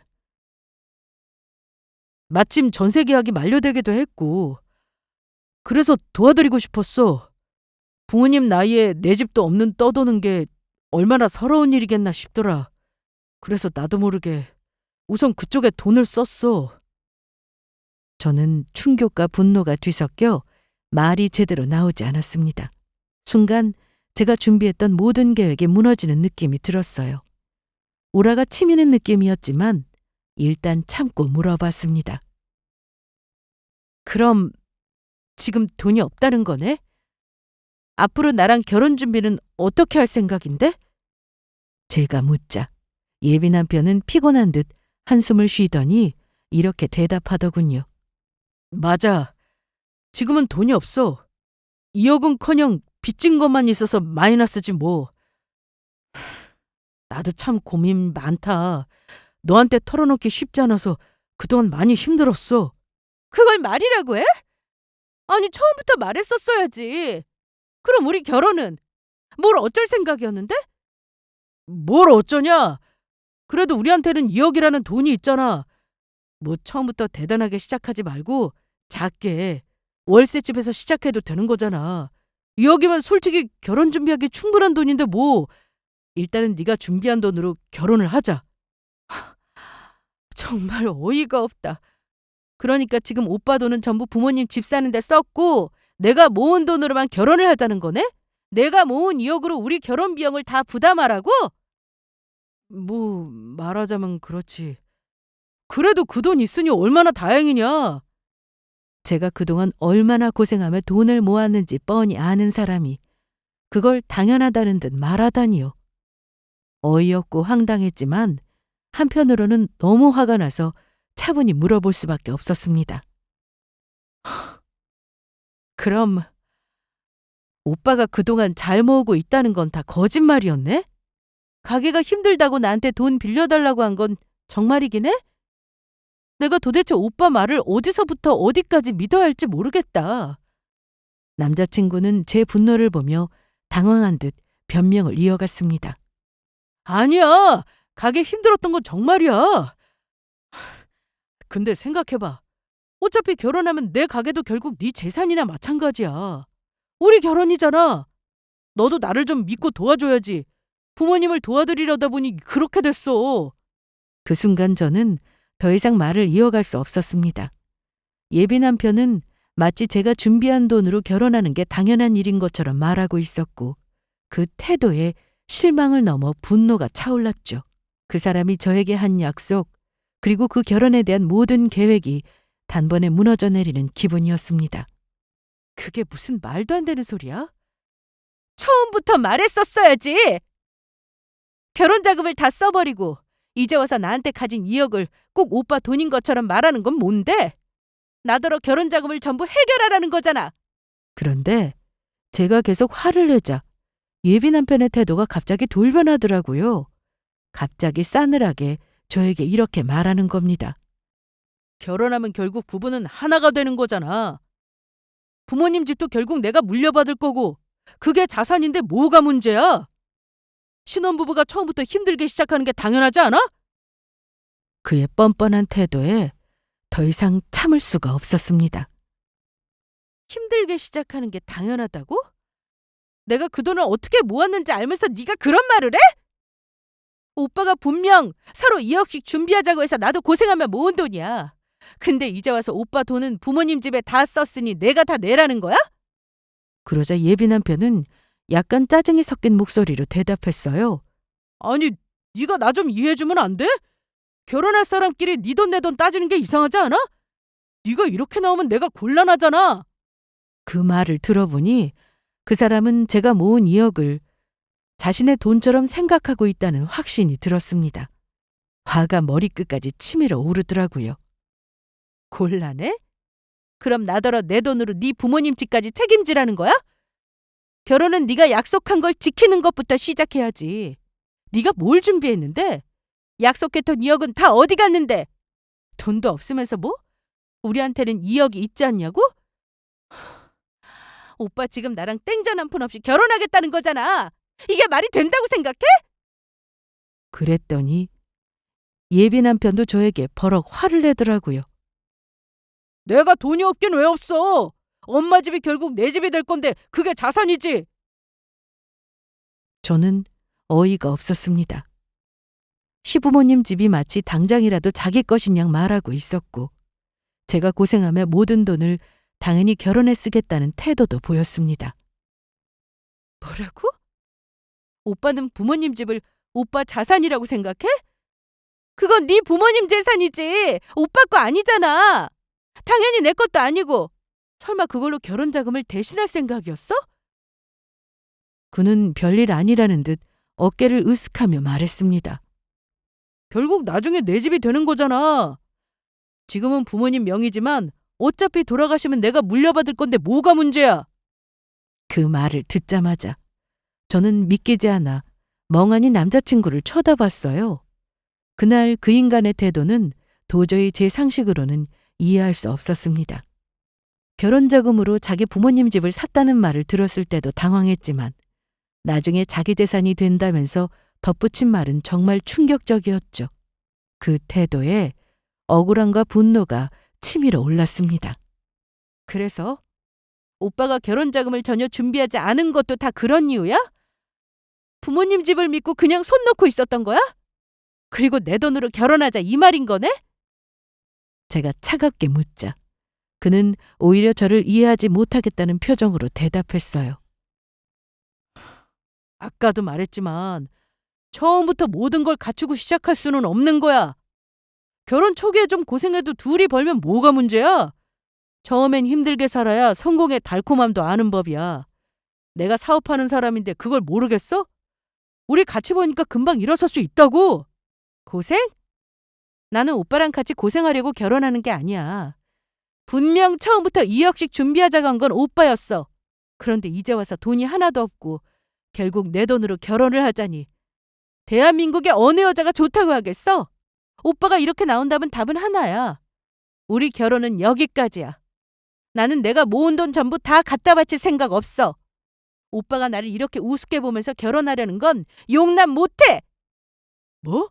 마침 전세 계약이 만료되기도 했고, 그래서 도와드리고 싶었어. 부모님 나이에 내 집도 없는 떠도는 게 얼마나 서러운 일이겠나 싶더라. 그래서 나도 모르게 우선 그쪽에 돈을 썼어. 저는 충격과 분노가 뒤섞여 말이 제대로 나오지 않았습니다. 순간 제가 준비했던 모든 계획이 무너지는 느낌이 들었어요. 오라가 치미는 느낌이었지만 일단 참고 물어봤습니다. 그럼 지금 돈이 없다는 거네? 앞으로 나랑 결혼 준비는 어떻게 할 생각인데? 제가 묻자 예비 남편은 피곤한 듯 한숨을 쉬더니 이렇게 대답하더군요. 맞아. 지금은 돈이 없어. 2억은커녕 빚진 것만 있어서 마이너스지 뭐. 나도 참 고민 많다. 너한테 털어놓기 쉽지 않아서 그동안 많이 힘들었어. 그걸 말이라고 해? 아니 처음부터 말했었어야지. 그럼 우리 결혼은 뭘 어쩔 생각이었는데? 뭘 어쩌냐? 그래도 우리한테는 2억이라는 돈이 있잖아. 뭐 처음부터 대단하게 시작하지 말고 작게 월세집에서 시작해도 되는 거잖아. 2억이면 솔직히 결혼 준비하기 충분한 돈인데 뭐. 일단은 네가 준비한 돈으로 결혼을 하자. 정말 어이가 없다. 그러니까 지금 오빠 돈은 전부 부모님 집 사는 데 썼고 내가 모은 돈으로만 결혼을 하자는 거네? 내가 모은 2억으로 우리 결혼 비용을 다 부담하라고? 뭐 말하자면 그렇지. 그래도 그 돈 있으니 얼마나 다행이냐. 제가 그동안 얼마나 고생하며 돈을 모았는지 뻔히 아는 사람이 그걸 당연하다는 듯 말하다니요. 어이없고 황당했지만 한편으로는 너무 화가 나서 차분히 물어볼 수밖에 없었습니다. 그럼 오빠가 그동안 잘 모으고 있다는 건 다 거짓말이었네? 가게가 힘들다고 나한테 돈 빌려달라고 한 건 정말이긴 해? 내가 도대체 오빠 말을 어디서부터 어디까지 믿어야 할지 모르겠다. 남자친구는 제 분노를 보며 당황한 듯 변명을 이어갔습니다. 아니야. 가게 힘들었던 건 정말이야. 근데 생각해봐. 어차피 결혼하면 내 가게도 결국 네 재산이나 마찬가지야. 우리 결혼이잖아. 너도 나를 좀 믿고 도와줘야지. 부모님을 도와드리려다 보니 그렇게 됐어. 그 순간 저는 더 이상 말을 이어갈 수 없었습니다. 예비 남편은 마치 제가 준비한 돈으로 결혼하는 게 당연한 일인 것처럼 말하고 있었고 그 태도에 실망을 넘어 분노가 차올랐죠. 그 사람이 저에게 한 약속, 그리고 그 결혼에 대한 모든 계획이 단번에 무너져 내리는 기분이었습니다. 그게 무슨 말도 안 되는 소리야? 처음부터 말했었어야지! 결혼 자금을 다 써버리고 이제 와서 나한테 가진 2억을 꼭 오빠 돈인 것처럼 말하는 건 뭔데? 나더러 결혼 자금을 전부 해결하라는 거잖아. 그런데 제가 계속 화를 내자 예비 남편의 태도가 갑자기 돌변하더라고요. 갑자기 싸늘하게 저에게 이렇게 말하는 겁니다. 결혼하면 결국 부부는 하나가 되는 거잖아. 부모님 집도 결국 내가 물려받을 거고 그게 자산인데 뭐가 문제야? 신혼부부가 처음부터 힘들게 시작하는 게 당연하지 않아? 그의 뻔뻔한 태도에 더 이상 참을 수가 없었습니다. 힘들게 시작하는 게 당연하다고? 내가 그 돈을 어떻게 모았는지 알면서 네가 그런 말을 해? 오빠가 분명 서로 2억씩 준비하자고 해서 나도 고생하며 모은 돈이야. 근데 이제 와서 오빠 돈은 부모님 집에 다 썼으니 내가 다 내라는 거야? 그러자 예비 남편은 약간 짜증이 섞인 목소리로 대답했어요. 아니, 네가 나 좀 이해해주면 안 돼? 결혼할 사람끼리 네 돈 내 돈 따지는 게 이상하지 않아? 네가 이렇게 나오면 내가 곤란하잖아. 그 말을 들어보니 그 사람은 제가 모은 2억을 자신의 돈처럼 생각하고 있다는 확신이 들었습니다. 화가 머리끝까지 치밀어 오르더라고요. 곤란해? 그럼 나더러 내 돈으로 네 부모님 집까지 책임지라는 거야? 결혼은 네가 약속한 걸 지키는 것부터 시작해야지. 네가 뭘 준비했는데? 약속했던 2억은 다 어디 갔는데? 돈도 없으면서 뭐? 우리한테는 2억이 있지 않냐고? 오빠 지금 나랑 땡전 한 푼 없이 결혼하겠다는 거잖아. 이게 말이 된다고 생각해? 그랬더니 예비 남편도 저에게 버럭 화를 내더라고요. 내가 돈이 없긴 왜 없어? 엄마 집이 결국 내 집이 될 건데 그게 자산이지. 저는 어이가 없었습니다. 시부모님 집이 마치 당장이라도 자기 것인 양 말하고 있었고 제가 고생하며 모든 돈을 당연히 결혼에 쓰겠다는 태도도 보였습니다. 뭐라고? 오빠는 부모님 집을 오빠 자산이라고 생각해? 그건 네 부모님 재산이지 오빠 거 아니잖아. 당연히 내 것도 아니고. 설마 그걸로 결혼 자금을 대신할 생각이었어? 그는 별일 아니라는 듯 어깨를 으쓱하며 말했습니다. 결국 나중에 내 집이 되는 거잖아. 지금은 부모님 명의지만 어차피 돌아가시면 내가 물려받을 건데 뭐가 문제야? 그 말을 듣자마자 저는 믿기지 않아 멍하니 남자친구를 쳐다봤어요. 그날 그 인간의 태도는 도저히 제 상식으로는 이해할 수 없었습니다. 결혼자금으로 자기 부모님 집을 샀다는 말을 들었을 때도 당황했지만 나중에 자기 재산이 된다면서 덧붙인 말은 정말 충격적이었죠. 그 태도에 억울함과 분노가 치밀어 올랐습니다. 그래서 오빠가 결혼자금을 전혀 준비하지 않은 것도 다 그런 이유야? 부모님 집을 믿고 그냥 손 놓고 있었던 거야? 그리고 내 돈으로 결혼하자 이 말인 거네? 제가 차갑게 묻자 그는 오히려 저를 이해하지 못하겠다는 표정으로 대답했어요. 아까도 말했지만 처음부터 모든 걸 갖추고 시작할 수는 없는 거야. 결혼 초기에 좀 고생해도 둘이 벌면 뭐가 문제야? 처음엔 힘들게 살아야 성공의 달콤함도 아는 법이야. 내가 사업하는 사람인데 그걸 모르겠어? 우리 같이 보니까 금방 일어설 수 있다고. 고생? 나는 오빠랑 같이 고생하려고 결혼하는 게 아니야. 분명 처음부터 2억씩 준비하자고 한 건 오빠였어. 그런데 이제 와서 돈이 하나도 없고 결국 내 돈으로 결혼을 하자니. 대한민국의 어느 여자가 좋다고 하겠어? 오빠가 이렇게 나온다면 답은 하나야. 우리 결혼은 여기까지야. 나는 내가 모은 돈 전부 다 갖다 바칠 생각 없어. 오빠가 나를 이렇게 우습게 보면서 결혼하려는 건 용납 못해. 뭐?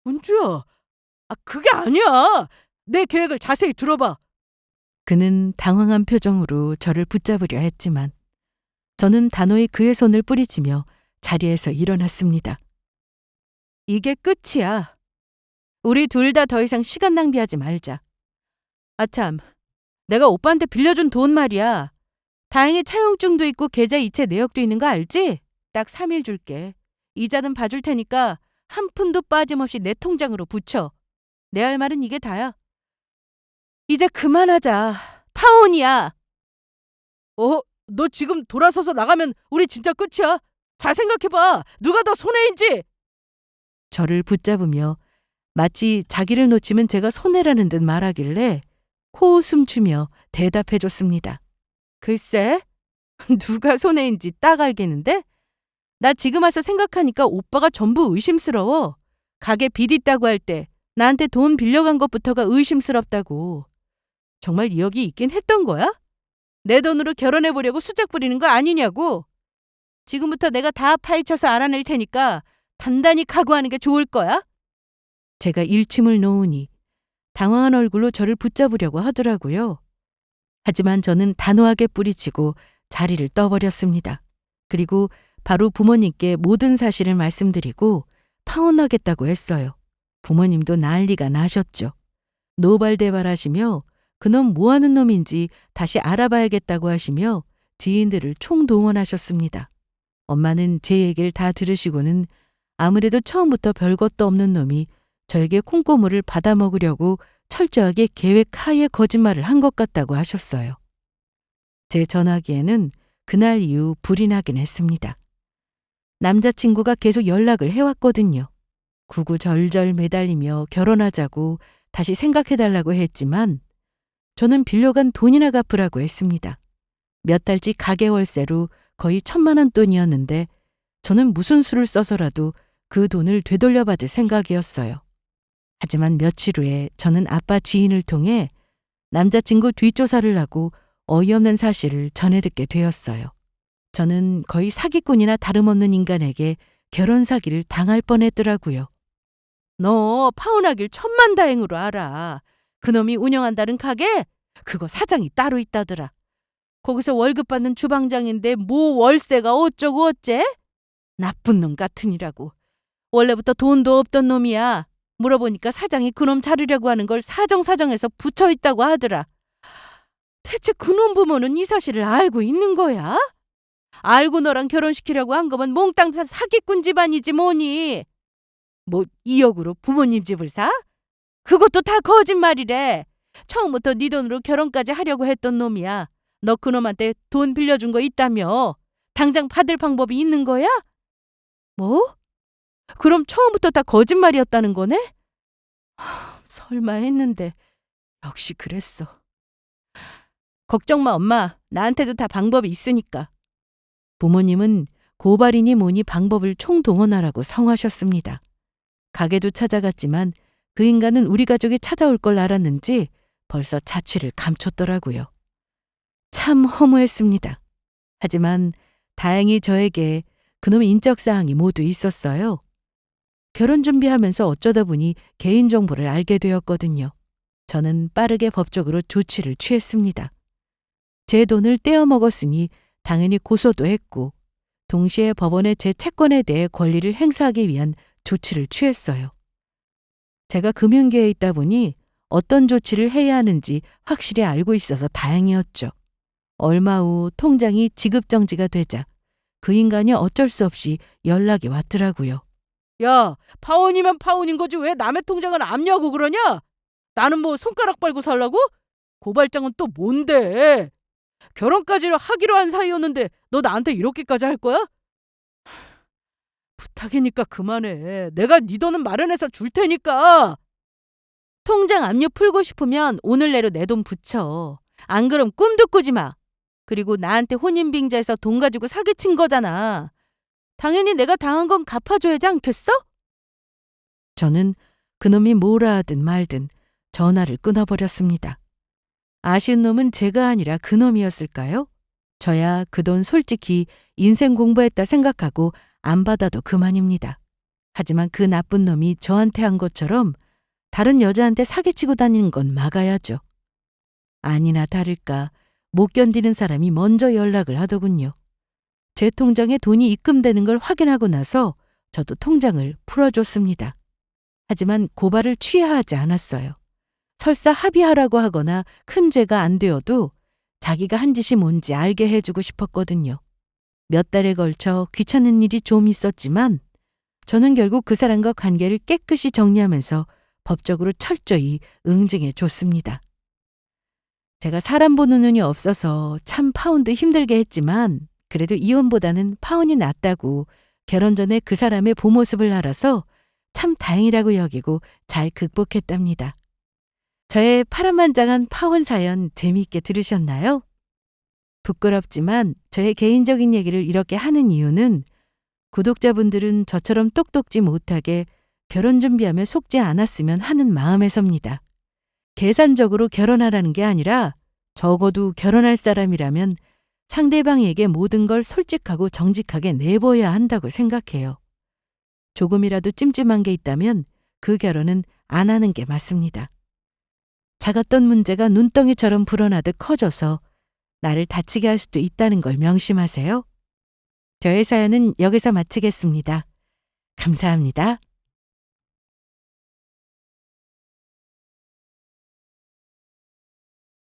은주야, 그게 아니야. 내 계획을 자세히 들어봐. 그는 당황한 표정으로 저를 붙잡으려 했지만 저는 단호히 그의 손을 뿌리치며 자리에서 일어났습니다. 이게 끝이야. 우리 둘 다 더 이상 시간 낭비하지 말자. 아참, 내가 오빠한테 빌려준 돈 말이야. 다행히 차용증도 있고 계좌 이체 내역도 있는 거 알지? 딱 3일 줄게. 이자는 봐줄 테니까 한 푼도 빠짐없이 내 통장으로 붙여. 내 할 말은 이게 다야. 이제 그만하자. 파혼이야. 너 지금 돌아서서 나가면 우리 진짜 끝이야. 잘 생각해봐. 누가 더 손해인지. 저를 붙잡으며 마치 자기를 놓치면 제가 손해라는 듯 말하길래 코웃음 추며 대답해줬습니다. 글쎄, 누가 손해인지 딱 알겠는데? 나 지금 와서 생각하니까 오빠가 전부 의심스러워. 가게 빚 있다고 할 때 나한테 돈 빌려간 것부터가 의심스럽다고. 정말 2억이 있긴 했던 거야? 내 돈으로 결혼해보려고 수작 부리는 거 아니냐고. 지금부터 내가 다 파헤쳐서 알아낼 테니까 단단히 각오하는 게 좋을 거야. 제가 일침을 놓으니 당황한 얼굴로 저를 붙잡으려고 하더라고요. 하지만 저는 단호하게 뿌리치고 자리를 떠버렸습니다. 그리고 바로 부모님께 모든 사실을 말씀드리고 파혼하겠다고 했어요. 부모님도 난리가 나셨죠. 노발대발하시며 그놈 뭐하는 놈인지 다시 알아봐야겠다고 하시며 지인들을 총동원하셨습니다. 엄마는 제 얘기를 다 들으시고는 아무래도 처음부터 별것도 없는 놈이 저에게 콩고물을 받아먹으려고 철저하게 계획하에 거짓말을 한 것 같다고 하셨어요. 제 전화기에는 그날 이후 불이 나긴 했습니다. 남자친구가 계속 연락을 해왔거든요. 구구절절 매달리며 결혼하자고 다시 생각해달라고 했지만 저는 빌려간 돈이나 갚으라고 했습니다. 몇 달치 가게 월세로 거의 1,000만 원 돈이었는데 저는 무슨 수를 써서라도 그 돈을 되돌려받을 생각이었어요. 하지만 며칠 후에 저는 아빠 지인을 통해 남자친구 뒷조사를 하고 어이없는 사실을 전해 듣게 되었어요. 저는 거의 사기꾼이나 다름없는 인간에게 결혼 사기를 당할 뻔했더라고요. 너 파혼하길 천만다행으로 알아. 그놈이 운영한다는 가게? 그거 사장이 따로 있다더라. 거기서 월급 받는 주방장인데 뭐 월세가 어쩌고 어째? 나쁜 놈 같으니라고. 원래부터 돈도 없던 놈이야. 물어보니까 사장이 그놈 자르려고 하는 걸 사정사정해서 붙여있다고 하더라. 대체 그놈 부모는 이 사실을 알고 있는 거야? 알고 너랑 결혼시키려고 한 거면 몽땅 다 사기꾼 집안이지 뭐니. 뭐 2억으로 부모님 집을 사? 그것도 다 거짓말이래. 처음부터 네 돈으로 결혼까지 하려고 했던 놈이야. 너 그놈한테 돈 빌려준 거 있다며. 당장 받을 방법이 있는 거야? 뭐? 그럼 처음부터 다 거짓말이었다는 거네? 설마 했는데 역시 그랬어. 걱정 마 엄마. 나한테도 다 방법이 있으니까. 부모님은 고발이니 뭐니 방법을 총동원하라고 성하셨습니다. 가게도 찾아갔지만 그 인간은 우리 가족이 찾아올 걸 알았는지 벌써 자취를 감췄더라고요. 참 허무했습니다. 하지만 다행히 저에게 그놈의 인적사항이 모두 있었어요. 결혼 준비하면서 어쩌다 보니 개인정보를 알게 되었거든요. 저는 빠르게 법적으로 조치를 취했습니다. 제 돈을 떼어먹었으니 당연히 고소도 했고 동시에 법원에 제 채권에 대해 권리를 행사하기 위한 조치를 취했어요. 제가 금융계에 있다 보니 어떤 조치를 해야 하는지 확실히 알고 있어서 다행이었죠. 얼마 후 통장이 지급정지가 되자 그 인간이 어쩔 수 없이 연락이 왔더라고요. 야, 파혼이면 파혼인 거지 왜 남의 통장을 압류하고 그러냐? 나는 뭐 손가락 빨고 살라고? 고발장은 또 뭔데? 결혼까지 하기로 한 사이였는데 너 나한테 이렇게까지 할 거야? 부탁이니까 그만해. 내가 네 돈은 마련해서 줄 테니까. 통장 압류 풀고 싶으면 오늘 내로 내 돈 붙여. 안 그럼 꿈도 꾸지 마. 그리고 나한테 혼인빙자해서 돈 가지고 사기친 거잖아. 당연히 내가 당한 건 갚아줘야지 않겠어? 저는 그놈이 뭐라 하든 말든 전화를 끊어버렸습니다. 아쉬운 놈은 제가 아니라 그놈이었을까요? 저야 그 돈 솔직히 인생 공부했다 생각하고 안 받아도 그만입니다. 하지만 그 나쁜 놈이 저한테 한 것처럼 다른 여자한테 사기치고 다니는 건 막아야죠. 아니나 다를까 못 견디는 사람이 먼저 연락을 하더군요. 제 통장에 돈이 입금되는 걸 확인하고 나서 저도 통장을 풀어줬습니다. 하지만 고발을 취하하지 않았어요. 설사 합의하라고 하거나 큰 죄가 안 되어도 자기가 한 짓이 뭔지 알게 해주고 싶었거든요. 몇 달에 걸쳐 귀찮은 일이 좀 있었지만 저는 결국 그 사람과 관계를 깨끗이 정리하면서 법적으로 철저히 응징해 줬습니다. 제가 사람 보는 눈이 없어서 참 파혼도 힘들게 했지만 그래도 이혼보다는 파혼이 낫다고 결혼 전에 그 사람의 보모습을 알아서 참 다행이라고 여기고 잘 극복했답니다. 저의 파란만장한 파혼 사연 재미있게 들으셨나요? 부끄럽지만 저의 개인적인 얘기를 이렇게 하는 이유는 구독자분들은 저처럼 똑똑지 못하게 결혼 준비하며 속지 않았으면 하는 마음에서입니다. 계산적으로 결혼하라는 게 아니라 적어도 결혼할 사람이라면 상대방에게 모든 걸 솔직하고 정직하게 내보여야 한다고 생각해요. 조금이라도 찜찜한 게 있다면 그 결혼은 안 하는 게 맞습니다. 작았던 문제가 눈덩이처럼 불어나듯 커져서 나를 다치게 할 수도 있다는 걸 명심하세요. 저의 사연은 여기서 마치겠습니다. 감사합니다.